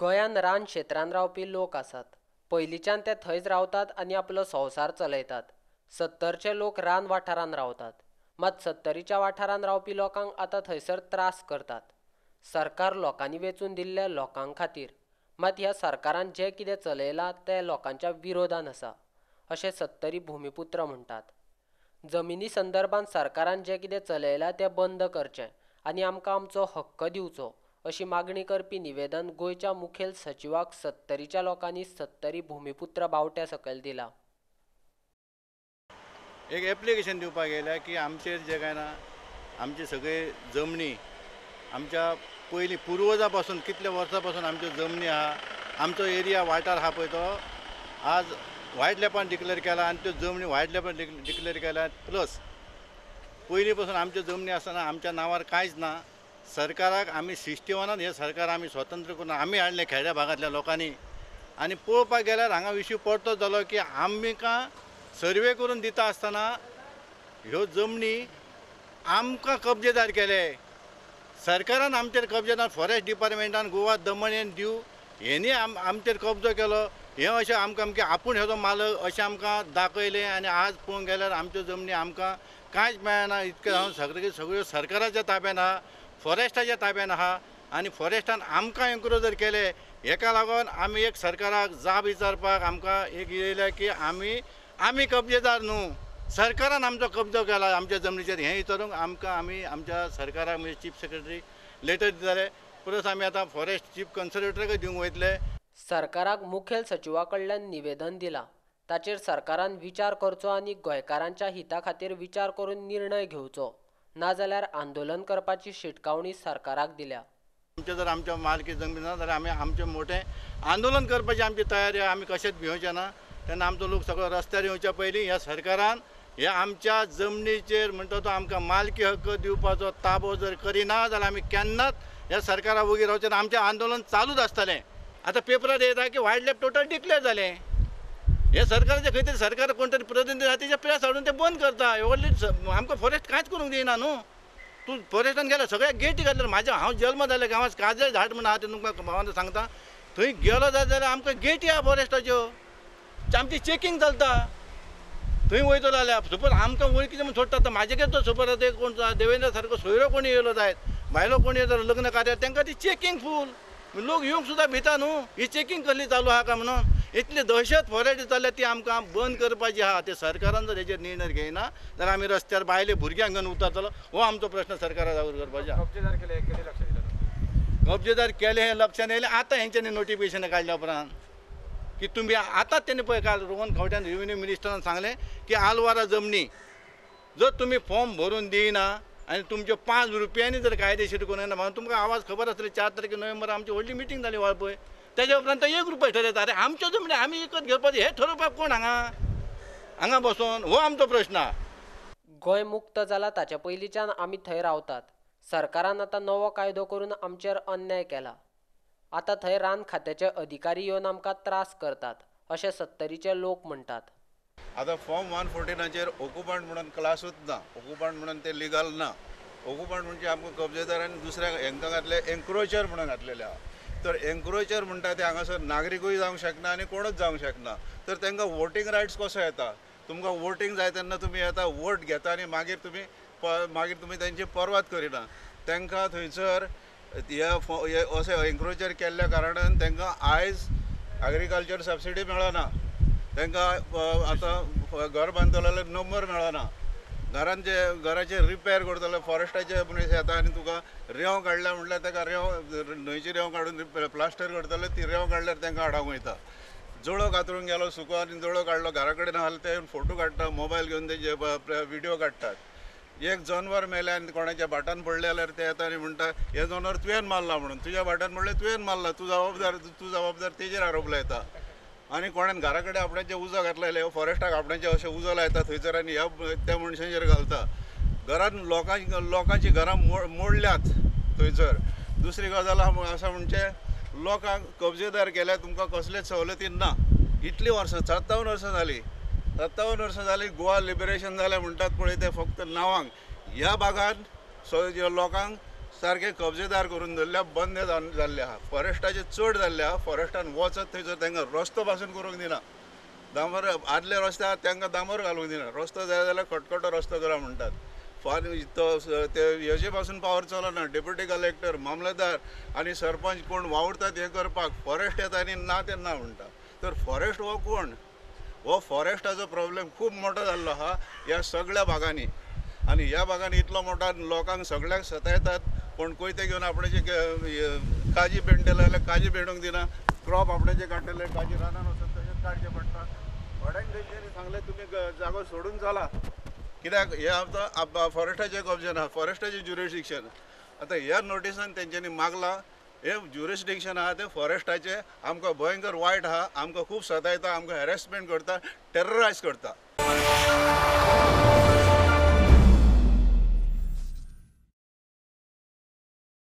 गोंयान रान क्षेत्रांत रावपी लोक आसात. पयलींच्यान ते थंयच रावतात आनी आपलो संवसार चलयतात. 70चे लोक रान वाठारांत रावतात. मात 70च्या वाठारांत रावपी लोकांक आतां थंयसर त्रास करतात. सरकार लोकांनी वेचून दिल्ल्या लोकां खातीर, मात ह्या सरकारान जें कितें चलयलां तें लोकांच्या विरोधान आसा, अशें 70री भुमिपुत्र म्हणटात. जमिनी संदर्भांत सरकारान जें कितें चलयलां तें बंद करचें आनी आमकां आमचो हक्क दिवचो, अशी मागणी करपी निवेदन गोंयच्या मुखेल सचिवाक 70च्या लोकांनी 70री भुमिपुत्र बावट्या सकयल दिलां. एक एप्लिकेशन दिवपाक गेल्या की आमचेर जे काय ना आमचे सगळे जमनी आमच्या पयलीं पुर्वजां पासून कितल्या वर्सां पासून आमच्यो जमनी आहा, आमचो एरिया वाठार आहा पळय तो आज वायल्ड लॅपान डिक्लेअर केला आनी त्यो जमनी वायल्ड लॅपान डिक्लेअर केल्या. प्लस पयलीं पासून आमच्यो जमनी आसतना आमच्या नांवार कांयच ना. सरकाराक आमी 61 हे सरकार आमी स्वतंत्र करून आमी हाडलें खेड्या भागांतल्या लोकांनी. आनी पळोवपाक गेल्यार हांगा विशय पडतो जालो की आमकां सर्वे करून दिता आसतना ह्यो जमनी आमकां कब्जेदार केले. सरकारान आमचेर कब्जेदार, फॉरेस्ट डिपार्टमेंटान, गोवा दमन एंड दीव हेणी आमचेर कब्जो केलो. हें अशें आमकां आपूण हेजो मालक अशें आमकां दाखयलें. आनी आज पळोवंक गेल्यार आमच्यो जमनी आमकां कांयच मेळना. इतकें जावन सगळ्यो सरकाराच्या ताब्यान आहा, फॉरेस्टाच्या ताब्यान आहा. आनी फॉरेस्टान आमकां एन्क्रोजर केले. हेका लागून आमी एक सरकाराक जाब विचारपाक आमकां एक येयल्या की आमी कब्जेदार न्हू, सरकारान आमचो कब्जो केला आमच्या जमनीचेर. हें विचारूंक आमी आमच्या सरकाराक म्हणजे चीफ सेक्रेटरी लेटर दिताले. परत आमी आतां फॉरेस्ट चीफ कन्सर्वेटराक दिवंक वयतले. सरकाराक मुखेल सचिवा कडल्यान निवेदन दिलां. ताचेर सरकारान विचार करचो आनी गोंयकारांच्या हिता खातीर विचार करून निर्णय घेवचो, नाजाल्यार आंदोलन करपाची शिटकावणी सरकाराक दिल्या. आमचे जर आमच्या मालकी जमीन ना जाल्यार आमी आमचें मोठें आंदोलन करपाची आमची तयारी आहा. आमी कशेंच भिवचे ना. तेन्ना आमचो लोक सगळो रस्त्यार येवच्या पयलीं ह्या सरकारान हे आमच्या जमनीचेर म्हणटा तो आमकां मालकी हक्क दिवपाचो ताबो जर करिना जाल्यार आमी केन्नाच ह्या सरकारा वगीर रावचे ना. आमचें आंदोलन चालूच आसतलें. आतां पेपरार येता की वायल्ड लायफ टोटल डिक्लेअर जालें. हे सरकाराचे खंय तरी सरकार कोण तरी प्रतिनिधी आहा तेच्या प्रेस हाडून ते बंद करता. व्हडली आमकां फॉरेस्ट कांयच करूंक दिना न्हू. तूं फॉरेस्टान गेल्या सगळ्या गेटी घातल्या. हांव जल्म जाल्ल्या गांवांत काजळ झाड म्हण आहा तें तुमकां भावान सांगता. थंय गेलो जाल्यार आमकां गेटी आहा फॉरेस्टाच्यो. आमची चेकींग चलता. थंय वयतलो जाल्यार सपोज आमकां वळखीचे म्हूण सोडटा. म्हाजे तो सपोज आतां कोण देवेंद्र सारको सोयरो कोणी येयलो जायत, भायलो कोणी येयलो लग्न कार्यार, तांकां ती चेकींग फूल. लोक येवंक सुद्दां भिता न्हू ही चेकींग कसली चालू आहा काय म्हणून. इतली दहशत फॉरेस्ट जाल्या ती आमकां बंद करपाची आहा. ते सरकारान जर हेचेर निर्णय घेयना जाल्यार आमी रस्त्यार भायले भुरग्यांक घेवन उतरतलो. हो आमचो प्रश्न सरकाराक जागृत करपाचो. कब्जेदार केले हें लक्षान येयलें. आतां हेंच्यांनी नोटिफिकेशन काडल्या उपरांत की तुमी आतांच त्यांनी पळय काल रोहन खंवट्यान रेव्हेन्यू मिनिस्टरान सांगलें की आलवारा जमनी जर तुम्ही फॉर्म भरून दिना आनी तुमच्यो 5 रुपयांनी जर कायदेशीर करून येना. म्हणून तुमकां आवाज खबर आसतली 4 तारखेर नोव्हेंबर आमची व्हडली मिटींग जाली वाळपय. तेज्या उपरांत 1 रुपया ठरयता. अरे आमच्यो जमनी आमी विकत घेवपाचें हें ठरोवपाक कोण हांगा बसोन? हो आमचो प्रश्न आहा. गोंय मुक्त जाला ताच्या पयलींच्यान आमी थंय रावतात. सरकारान आतां नवो कायदो करून आमचेर अन्याय केला. आतां थंय रान खात्याचे अधिकारी येवन आमकां त्रास करतात, अशें 70रीचे लोक म्हणटात. आता फॉर्म 114चेर ऑक्युपंट म्हणून क्लासूच ना. ऑक्युपंट म्हणून ते लिगल ना. ऑक्युपंट म्हणजे आमकां कब्जेदारांनी दुसऱ्या हांकां घातले एन्क्रोचर म्हणून घातलेले आहा. तर एन्क्रोचर म्हणटा ते हांगासर नागरिकूय जावंक शकना आनी कोणूच जावंक शकना. तर तांकां वोटींग रायट्स कसो येता? तुमकां वोटींग जाय तेन्ना तुमी येता, वोट घेता आनी मागीर तुमी तांची परवात करिना. तांकां थंयसर अशें एन्क्रोचर केल्ल्या कारणान तांकां आयज एग्रीकल्चर सबसिडी मेळना. तांकां आतां घर बांदतलो जाल्यार नंबर मेळना. घराचे रिपेर करतलो फॉरेस्टाचे मनीस येता आनी तुका रेंव काडल्या म्हटल्यार ताका न्हंयची रेंव काडून प्लास्टर करतले. ती रेंव काडल्यार तांकां हाडावंक वयता. जळो कातरूंक गेलो सुको आनी जळो काडलो घरा कडेन आसलो ते फोटो काडटा, मोबायल घेवन तेजे व्हिडिओ काडटात. एक जनवर मेलें आनी कोणाच्या भाटान पडलें जाल्यार ते येता आनी म्हणटा हे जनवर तुवें मारला म्हणून. तुज्या भाटान पडलें तुवें मारला, तूं जबाबदार तेजेर आरोप लायता. आनी कोणेन घरा कडेन आपणाचे उजो घातलेले फॉरेस्टाक आपणाचे अशें उजो लायता थंयसर आनी ह्या त्या मनशाचेर घालता. घरान लोकांची घरां मोडल्यात थंयसर. दुसरी गजाल आसा म्हणजे लोकांक कब्जेदार केल्या तुमकां कसलेच सवलती ना. इतलीं वर्सां 57 वर्सां जालीं. 57 वर्सां जालीं गोवा लिबरेशन जालें म्हणटात पळय ते फक्त नांवांक. ह्या भागांत लोकांक सारखे कब्जेदार करून दवरल्या, बंद जाल्ले आहा. फॉरेस्टाचे चड जाल्ले आहा. फॉरेस्टान वचत थंयसर तांकां रस्तो पासून करूंक दिना. दामोर आदले रस्ते आहा तांकां दामोर घालूंक दिना. रस्तो जाय जाल्यार खटखटो रस्तो करा म्हणटात. ते हेजे पासून पावर चलना. डेप्युटी कलेक्टर, मामलेदार आनी सरपंच कोण वावुरतात हे करपाक, फॉरेस्ट येता आनी ना ते ना म्हणटा. तर फॉरेस्ट हो कोण? हो फॉरेस्टाचो प्रॉब्लेम खूब मोठो जाल्लो आहा ह्या सगळ्या भागांनी. आनी ह्या भागांनी इतलो मोठा लोकांक सगळ्यांक सतायतात. कोण कोयते घेवन आपणेचे काजी पेंटले जाल्यार काजी पेंडूंक दिना. क्रॉप आपणेचे काडटले काजी रानान वचून तशेंच काडचे पडटा. थोड्यांक तेंच्यांनी सांगलें तुमी जागो सोडून चला, कित्याक हे आतां फॉरेस्टाचे कब्जे ना, फॉरेस्टाचे ज्युरिस्डिक्शन. आतां ह्या नोटिसान तेंच्यांनी मागला हे ज्युरिस्डिक्शन आहा ते फॉरेस्टाचे आमकां भयंकर वायट आहा. आमकां खूब सतायता, आमकां हॅरेसमेंट करता, टेररायज करता.